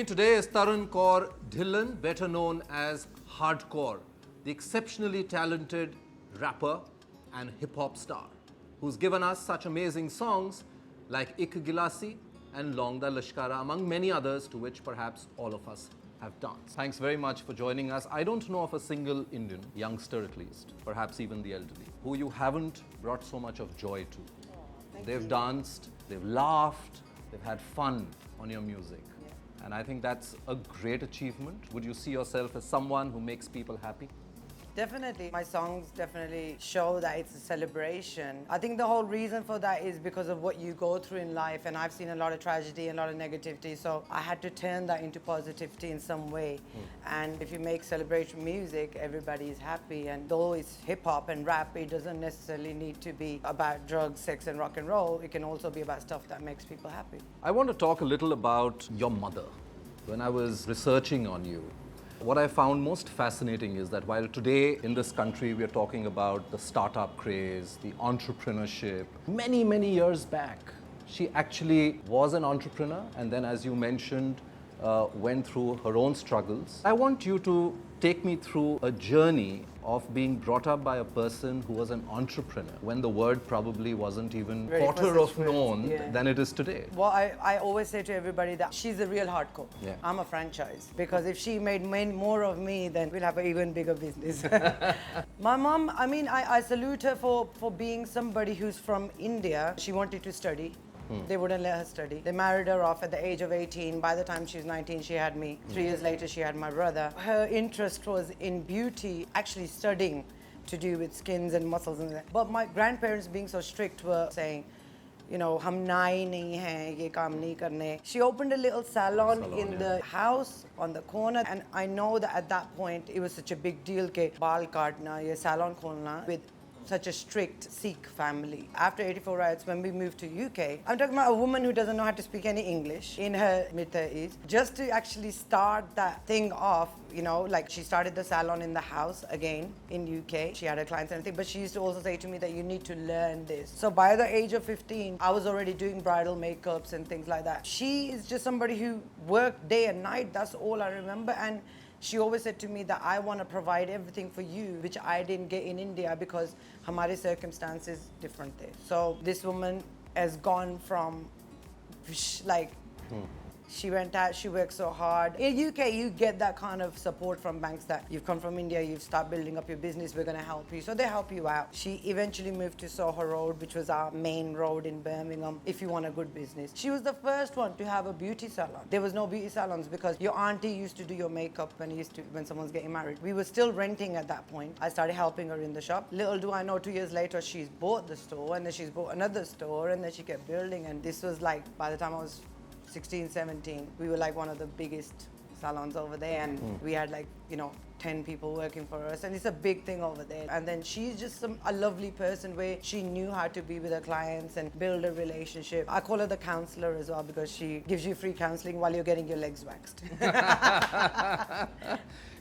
me today is Tarun Kaur Dhillon, better known as Hard Kaur, the exceptionally talented rapper and hip-hop star, who's given us such amazing songs like Ik Gilasi and Long Da Lashkara, among many others to which perhaps all of us have danced. Thanks very much for joining us. I don't know of a single Indian, youngster at least, perhaps even the elderly, who you haven't brought so much of joy to. They've danced, they've laughed, they've had fun on your music. And I think that's a great achievement. Would you see yourself as someone who makes people happy? Definitely. My songs definitely show that it's a celebration. I think the whole reason for that is because of what you go through in life, and I've seen a lot of tragedy and a lot of negativity, so I had to turn that into positivity in some way. And if you make celebration music, everybody is happy, and though it's hip-hop and rap, it doesn't necessarily need to be about drugs, sex and rock and roll. It can also be about stuff that makes people happy. I want to talk a little about your mother. When I was researching on you, what I found most fascinating is that while today in this country we are talking about the startup craze, the entrepreneurship, many, many years back, she actually was an entrepreneur and then, as you mentioned, went through her own struggles. I want you to take me through a journey of being brought up by a person who was an entrepreneur when the word probably wasn't even quarter of known than it is today. Well, I always say to everybody that she's a real hardcore. Yeah. I'm a franchise, because if she made more of me, then we'll have an even bigger business. My mom, I mean, I salute her for being somebody who's from India. She wanted to study. They wouldn't let her study. They married her off at the age of 18. By the time she was 19, she had me. 3 years later, she had my brother. Her interest was in beauty, actually studying to do with skins and muscles and that. But my grandparents, being so strict, were saying, you know, hum nahi nahi hai, ye kaam nahi karne. She opened a little salon in the house on the corner, and I know that at that point it was such a big deal ke baal kaatna, ye salon kholna with such a strict Sikh family. After 84 riots, when we moved to UK, I'm talking about a woman who doesn't know how to speak any English in her mid-30s, just to actually start that thing off, you know, like she started the salon in the house again in UK. She had her clients and everything, but she used to also say to me that you need to learn this. So by the age of 15, I was already doing bridal makeups and things like that. She is just somebody who worked day and night. That's all I remember. And she always said to me that I want to provide everything for you, which I didn't get in India because hamare circumstances different there. So this woman has gone from like, she went out, she worked so hard. In UK, you get that kind of support from banks that you've come from India, you've started building up your business, we're going to help you. So they help you out. She eventually moved to Soho Road, which was our main road in Birmingham, if you want a good business. She was the first one to have a beauty salon. There was no beauty salons because your auntie used to do your makeup when someone's getting married. We were still renting at that point. I started helping her in the shop. Little do I know, 2 years later, she's bought the store, and then she's bought another store, and then she kept building. And this was like, by the time I was 16, 17, we were like one of the biggest salons over there, and we had like, you know, 10 people working for us, and it's a big thing over there. And then she's just a lovely person where she knew how to be with her clients and build a relationship. I call her the counselor as well because she gives you free counseling while you're getting your legs waxed.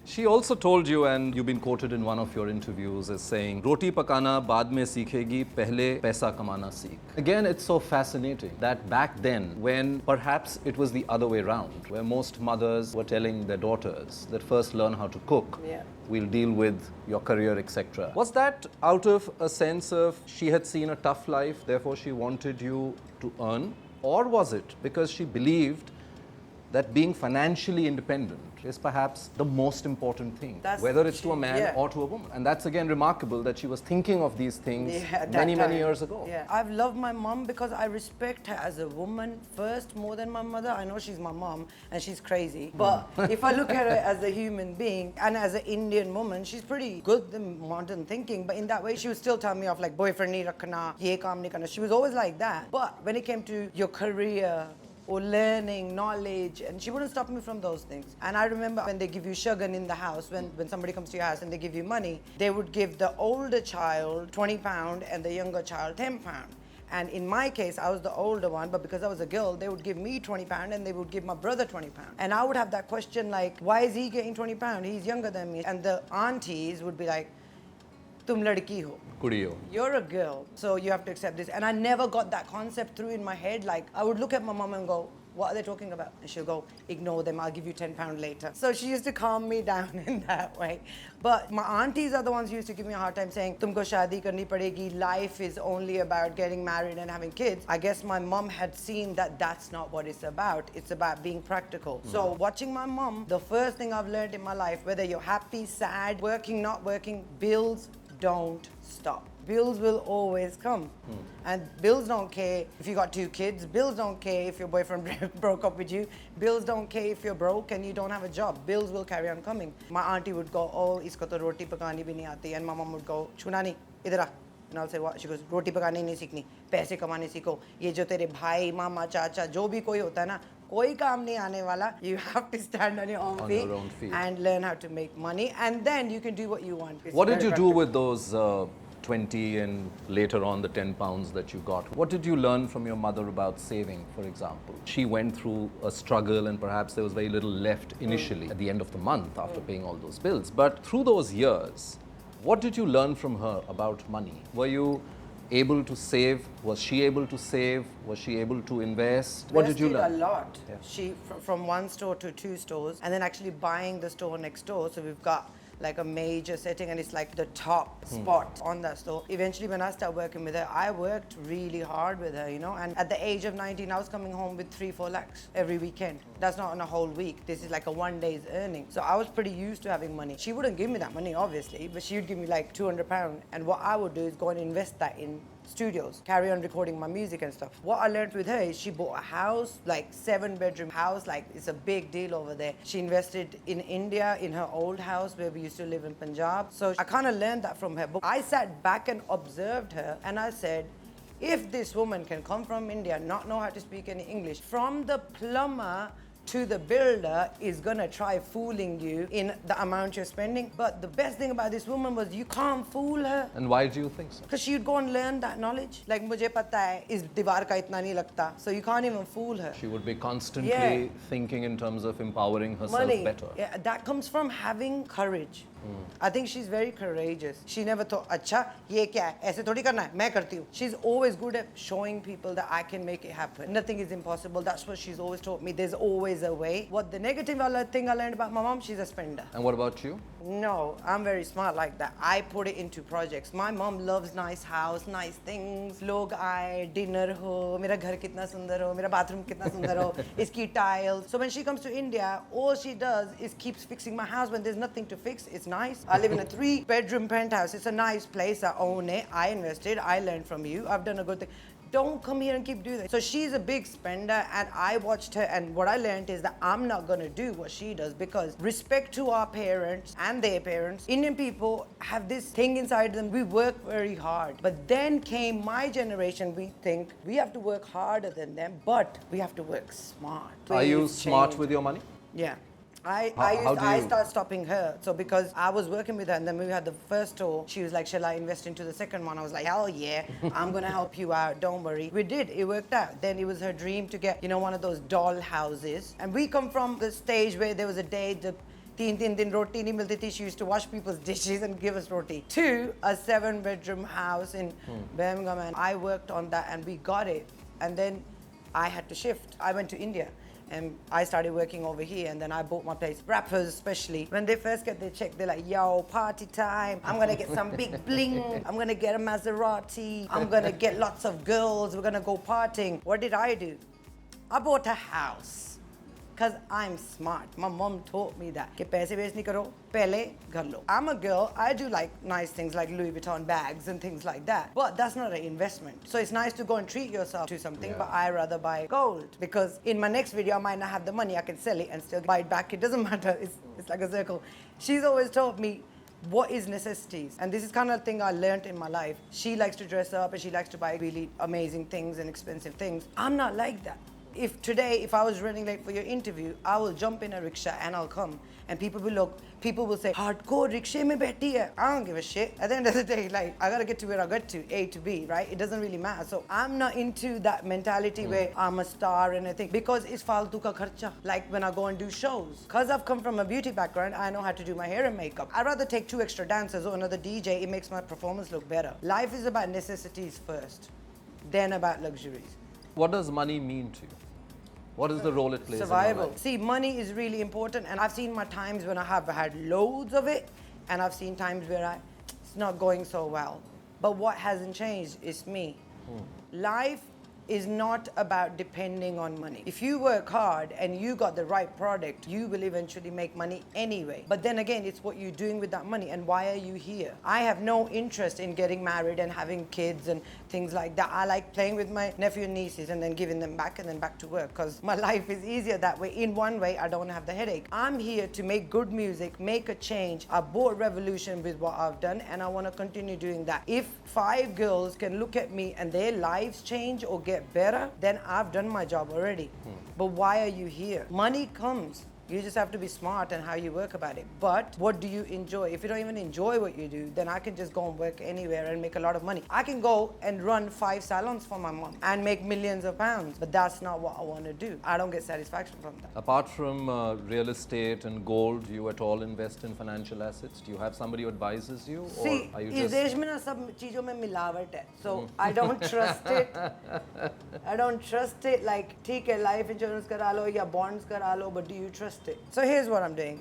She also told you, and you've been quoted in one of your interviews as saying, "Roti pakana baad mein seekhegi, pehle paisa kamana seekh." Again, it's so fascinating that back then, when perhaps it was the other way around, where most mothers were telling their daughters that first learn how to cook, we'll deal with your career, etc. Was that out of a sense of she had seen a tough life, therefore she wanted you to earn? Or was it because she believed that being financially independent is perhaps the most important thing, whether it's to a man or to a woman? And that's again remarkable that she was thinking of these things many years ago. Yeah, I've loved my mom because I respect her as a woman first more than my mother. I know she's my mom and she's crazy, but if I look at her as a human being and as an Indian woman, she's pretty good in modern thinking, but in that way she would still tell me off like, boyfriend nahi rakhna, ye kaam nahi karna. She was always like that. But when it came to your career, or learning, knowledge, and she wouldn't stop me from those things. And I remember when they give you shagan in the house, when somebody comes to your house and they give you money, they would give the older child £20 and the younger child £10. And in my case, I was the older one, but because I was a girl, they would give me £20 and they would give my brother £20. And I would have that question like, why is he getting £20? He's younger than me. And the aunties would be like, tum ladki ho. Kudiyo. You're a girl, so you have to accept this. And I never got that concept through in my head. Like, I would look at my mom and go, What are they talking about? And she'll go, ignore them, I'll give you £10 later. So she used to calm me down in that way. But my aunties are the ones who used to give me a hard time saying, tumko shaadi karni padegi, life is only about getting married and having kids. I guess my mom had seen that that's not what it's about. It's about being practical. So watching my mom, the first thing I've learned in my life, whether you're happy, sad, working, not working, bills don't stop. Bills will always come. And bills don't care if you got 2 kids. Bills don't care if your boyfriend broke up with you. Bills don't care if you're broke and you don't have a job. Bills will carry on coming. My auntie would go, oh, isko to roti pakani bhi nahi aati. And my mom would go, chunani, idhar aa. And I'll say, what? She goes, roti pakani nahi seekhni. Paise kamane seekho. Ye jo tere bhai, mama, chacha, jo bhi koi hota hai na, koi kaam nahi aane wala. You have to stand on your own feet and learn how to make money. And then you can do what you want. It's What did you do practical. with those 20 and later on the 10 pounds that you got? What did you learn from your mother about saving, for example? She went through a struggle and perhaps there was very little left initially at the end of the month after paying all those bills. But through those years, what did you learn from her about money? Were you able to save? Was she able to save? Was she able to invest? What did you Invested learn? a lot. Yeah. She, from 1 store to 2 stores, and then actually buying the store next door. So we've got like a major setting and it's like the top spot on that store. Eventually when I started working with her, I worked really hard with her, you know, and at the age of 19 I was coming home with 3-4 lakhs every weekend. That's not on a whole week. This is like a 1 day's earning. So I was pretty used to having money. She wouldn't give me that money obviously, but she would give me like £200, and what I would do is go and invest that in studios, carry on recording my music and stuff. What I learned with her is she bought a house, like 7-bedroom house, like it's a big deal over there. She invested in India, in her old house where we used to live in Punjab. So I kind of learned that from her. But I sat back and observed her and I said, if this woman can come from India, not know how to speak any English, from the plumber to the builder is gonna try fooling you in the amount you're spending. But the best thing about this woman was you can't fool her. And why do you think so? Because she'd go and learn that knowledge. Like, mujhe pata hai, is diwar ka itna nahi lagta. So you can't even fool her. She would be constantly Yeah. thinking in terms of empowering herself Money. better. Yeah, that comes from having courage. I think she's very courageous. She never thought, acha, ye kya hai? Aise thodi karna hai? Main karti hu. She's always good at showing people that I can make it happen. Nothing is impossible. That's what she's always taught me. There's always a way. What the negative thing I learned about my mom, she's a spender. And what about you? No, I'm very smart like that. I put it into projects. My mom loves nice house, nice things. Log aaye, dinner ho, mera ghar kitna sundar ho, mera bathroom kitna sundar ho, iski tiles. So when she comes to India, all she does is keeps fixing my house when there's nothing to fix. It's nice. I live in a 3-bedroom penthouse. It's a nice place. I own it. I invested. I learned from you. I've done a good thing. Don't come here and keep doing that. So she's a big spender and I watched her, and what I learned is that I'm not gonna do what she does, because respect to our parents and their parents. Indian people have this thing inside them, we work very hard. But then came my generation, we think we have to work harder than them, but we have to work smart. Are you Ways smart change. with your money? Yeah. I you- started stopping her. So because I was working with her and then we had the first store, she was like, shall I invest into the second one? I was like, hell yeah, I'm gonna help you out, don't worry. We did, it worked out. Then it was her dream to get, you know, one of those doll houses. And we come from the stage where there was a day the 3 din roti nahi milti thi. She used to wash people's dishes and give us roti. To a 7-bedroom house in Birmingham, and I worked on that and we got it. And then I had to shift. I went to India. And I started working over here, and then I bought my place. Rappers especially, when they first get their check, they're like, yo, party time. I'm gonna get some big bling. I'm gonna get a Maserati. I'm gonna get lots of girls. We're gonna go partying. What did I do? I bought a house. Because I'm smart. My mom taught me that. Ke paise waste nahi karo, pehle ghar lo. I'm a girl, I do like nice things like Louis Vuitton bags and things like that. But that's not an investment. So it's nice to go and treat yourself to something, but I rather buy gold. Because in my next video, I might not have the money, I can sell it and still buy it back. It doesn't matter, it's like a circle. She's always taught me what is necessities, and this is kind of the thing I learned in my life. She likes to dress up and she likes to buy really amazing things and expensive things. I'm not like that. If I was running late for your interview, I will jump in a rickshaw and I'll come, and people will say, Hard Kaur rickshaw mein baithi hai. I don't give a shit. At the end of the day, like, I gotta get to where I get to, A to B, right? It doesn't really matter. So I'm not into that mentality where I'm a star and everything, because it's faltu ka kharcha. Like when I go and do shows. Because I've come from a beauty background, I know how to do my hair and makeup. I'd rather take 2 extra dancers or another DJ. It makes my performance look better. Life is about necessities first, then about luxuries. What does money mean to you? What is the role it plays in your Survival. life? See, money is really important, and I've seen my times when I have had loads of it, and I've seen times where it's not going so well. But what hasn't changed is me. Life is not about depending on money. If you work hard and you got the right product, you will eventually make money anyway. But then again, it's what you're doing with that money and why are you here? I have no interest in getting married and having kids and things like that. I like playing with my nephew and nieces and then giving them back and then back to work because my life is easier that way. In one way, I don't have the headache. I'm here to make good music, make a change. I bought Revolution with what I've done and I want to continue doing that. If 5 girls can look at me and their lives change or get better, then I've done my job already. But why are you here? Money comes. You just have to be smart in how you work about it. But what do you enjoy? If you don't even enjoy what you do, then I can just go and work anywhere and make a lot of money. I can go and run 5 salons for my mom and make millions of pounds. But that's not what I want to do. I don't get satisfaction from that. Apart from real estate and gold, do you at all invest in financial assets? Do you have somebody who advises you? See, or are you इस देश में ना सब चीजों में मिलावट है. So I don't trust it. I don't trust it. Like, ठीक है, life insurance करा लो या bonds करा लो, but do you trust it? So here's what I'm doing.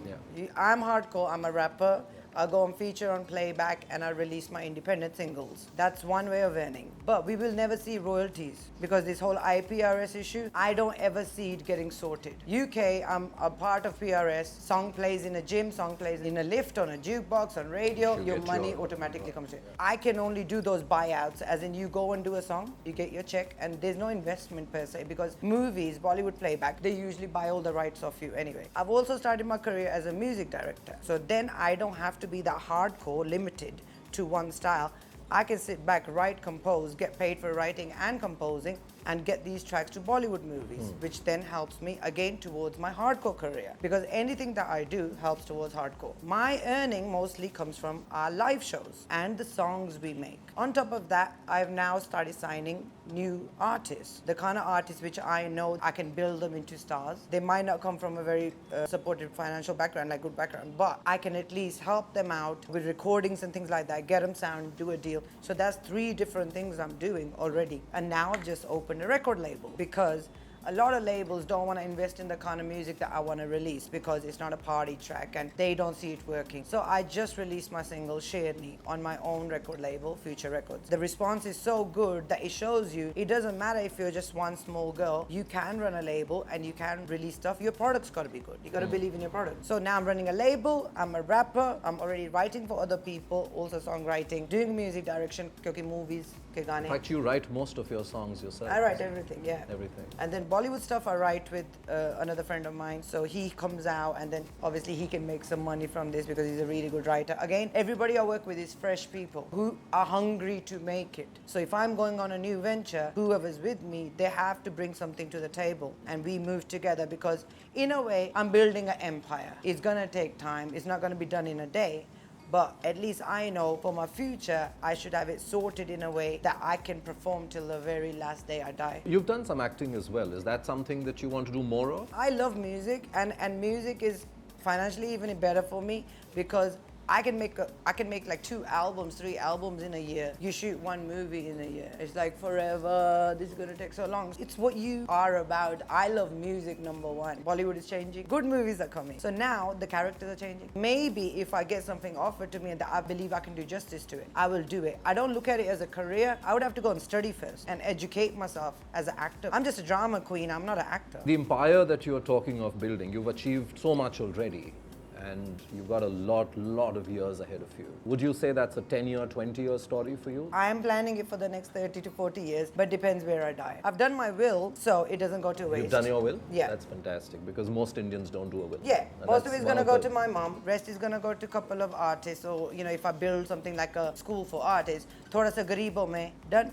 I'm hardcore. I'm a rapper. I'll go and feature on playback and I'll release my independent singles. That's one way of earning. But we will never see royalties because this whole IPRS issue, I don't ever see it getting sorted. UK, I'm a part of PRS. Song plays in a gym, song plays in a lift, on a jukebox, on radio, your money automatically comes in. I can only do those buyouts, as in you go and do a song, you get your check, and there's no investment per se because movies, Bollywood playback, they usually buy all the rights off you anyway. I've also started my career as a music director. So then I don't have to be that hardcore limited to one style. I can sit back, write, compose, get paid for writing and composing, and get these tracks to Bollywood movies, which then helps me again towards my hardcore career. Because anything that I do helps towards hardcore. My earning mostly comes from our live shows and the songs we make. On top of that, I've now started signing new artists. The kind of artists which I know I can build them into stars. They might not come from a very supportive financial background, like good background, but I can at least help them out with recordings and things like that, get them sound, do a deal. So that's 3 different things I'm doing already. And now I've just opened a record label because a lot of labels don't want to invest in the kind of music that I want to release because it's not a party track and they don't see it working. So I just released my single Sherni on my own record label, Future Records. The response is so good that it shows you it doesn't matter if you're just one small girl, you can run a label and you can release stuff. Your product's got to be good. You got to believe in your product. So now I'm running a label, I'm a rapper, I'm already writing for other people, also songwriting, doing music direction, क्योंकि movies के गाने. In fact, you write most of your songs yourself. I write everything, yeah. Everything. And then Bollywood stuff I write with another friend of mine. So he comes out and then obviously he can make some money from this because he's a really good writer. Again, everybody I work with is fresh people who are hungry to make it. So if I'm going on a new venture, whoever's with me, they have to bring something to the table and we move together because in a way, I'm building an empire. It's gonna take time. It's not gonna be done in a day. But at least I know for my future, I should have it sorted in a way that I can perform till the very last day I die. You've done some acting as well. Is that something that you want to do more of? I love music and music is financially even better for me because I can make like 2 albums, 3 albums in a year. You shoot 1 movie in a year. It's like forever, this is gonna take so long. It's what you are about. I love music, number 1. Bollywood is changing. Good movies are coming. So now the characters are changing. Maybe if I get something offered to me that I believe I can do justice to it, I will do it. I don't look at it as a career. I would have to go and study first and educate myself as an actor. I'm just a drama queen, I'm not an actor. The empire that you're talking of building, you've achieved so much already. And you've got a lot of years ahead of you. Would you say that's a 10-year, 20-year story for you? I am planning it for the next 30 to 40 years, but depends where I die. I've done my will, so it doesn't go to waste. You've done your will? Yeah. That's fantastic, because most Indians don't do a will. Yeah, And most of that's it's one gonna go the- to my mom, rest is gonna go to a couple of artists, or if I build something like a school for artists, thoda sa gareebon mein, done.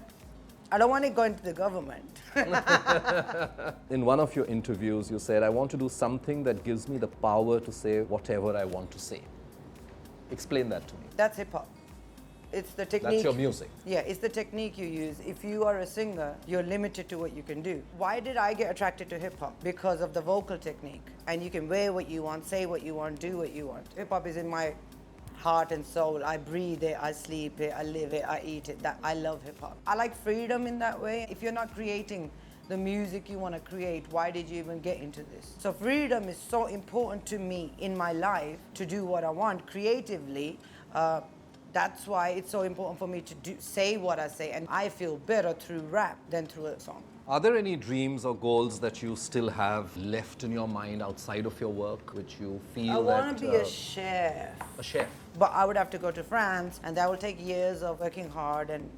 I don't want it going to the government. In one of your interviews, you said, I want to do something that gives me the power to say whatever I want to say. Explain that to me. That's hip hop. It's the technique. That's your music. Yeah, it's the technique you use. If you are a singer, you're limited to what you can do. Why did I get attracted to hip hop? Because of the vocal technique. And you can wear what you want, say what you want, do what you want. Hip hop is in my heart and soul. I breathe it, I sleep it, I live it, I eat it. That I love hip hop. I like freedom in that way. If you're not creating the music you want to create, why did you even get into this? So freedom is so important to me in my life to do what I want creatively. That's why it's so important for me to say what I say, and I feel better through rap than through a song. Are there any dreams or goals that you still have left in your mind outside of your work, which you feel I want to be a chef. A chef? But I would have to go to France, and that will take years of working hard and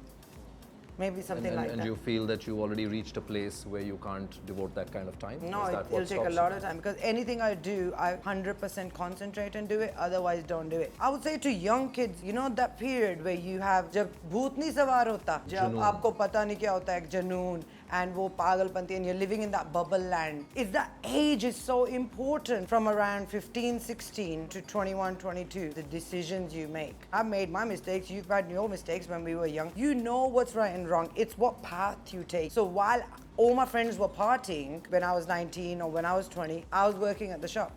maybe something like that. And you feel that you already reached a place where you can't devote that kind of time? No, Is that it'll what take a stops lot you? of time because anything I do, I 100% concentrate and do it, otherwise don't do it. I would say to young kids, you know that period where you have, जब भूत नहीं सवार होता, जब आपको पता नहीं क्या होता है, एक जुनून, and वो पागलपंती, and you're living in that bubble land. Is that age is so important from around 15, 16 to 21, 22, the decisions you make. I've made my mistakes, you've had your mistakes when we were young. You know what's right and wrong. It's what path you take. So while all my friends were partying when I was 19 or when I was 20, I was working at the shop.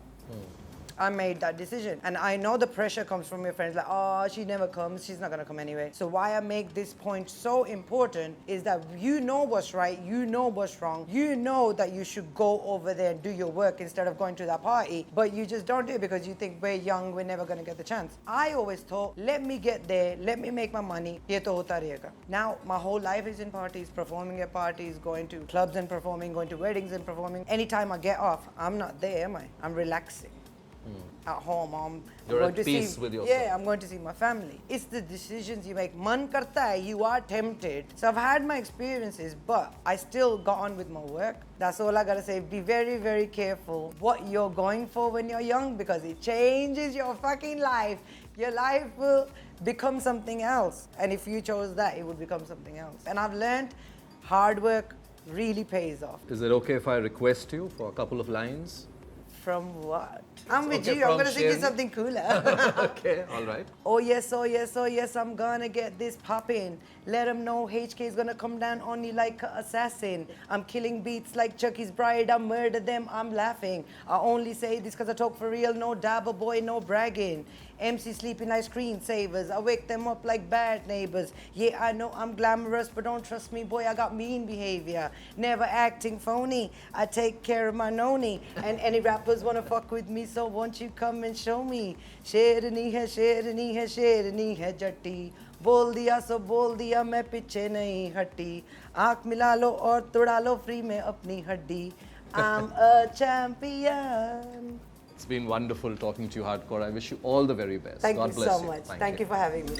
I made that decision. And I know the pressure comes from your friends like, oh, she never comes, she's not gonna come anyway. So why I make this point so important is that you know what's right, you know what's wrong, you know that you should go over there and do your work instead of going to that party, but you just don't do it because you think we're young, we're never gonna get the chance. I always thought, let me get there, let me make my money, ye to hota rahega. Now, my whole life is in parties, performing at parties, going to clubs and performing, going to weddings and performing. Anytime I get off, I'm not there, am I? I'm relaxing. At home, You're going at to peace see, with yourself. Yeah, I'm going to see my family. It's the decisions you make. Man karta hai, you are tempted. So I've had my experiences, but I still got on with my work. That's all I gotta say. Be very, very careful what you're going for when you're young because it changes your fucking life. Your life will become something else. And if you chose that, it would become something else. And I've learned hard work really pays off. Is it okay if I request you for a couple of lines? From what? I'm with okay, you. I'm from gonna sing you Shen. something cooler. Okay, all right. Oh yes, oh yes, oh yes, I'm gonna get this poppin'. Let them know HK is gonna come down on you like an assassin. I'm killing beats like Chucky's bride. I murder them, I'm laughing. I only say this cause I talk for real, no dabber boy, no bragging. MC sleeping like screensavers. I wake them up like bad neighbors. Yeah, I know I'm glamorous, but don't trust me, boy, I got mean behavior. Never acting phony. I take care of my noni. And any rappers wanna fuck with me, so won't you come and show me? Sherni hai, sherni hai, sherni hai jatti. बोल दिया सो बोल दिया मैं पीछे नहीं हटी आँख मिला लो और तोड़ा लो फ्री में अपनी हड्डी I'm a champion. It's been wonderful talking to you, Hard Kaur. I wish you all the very best. Thank God you bless so you. much. Thank you for having me.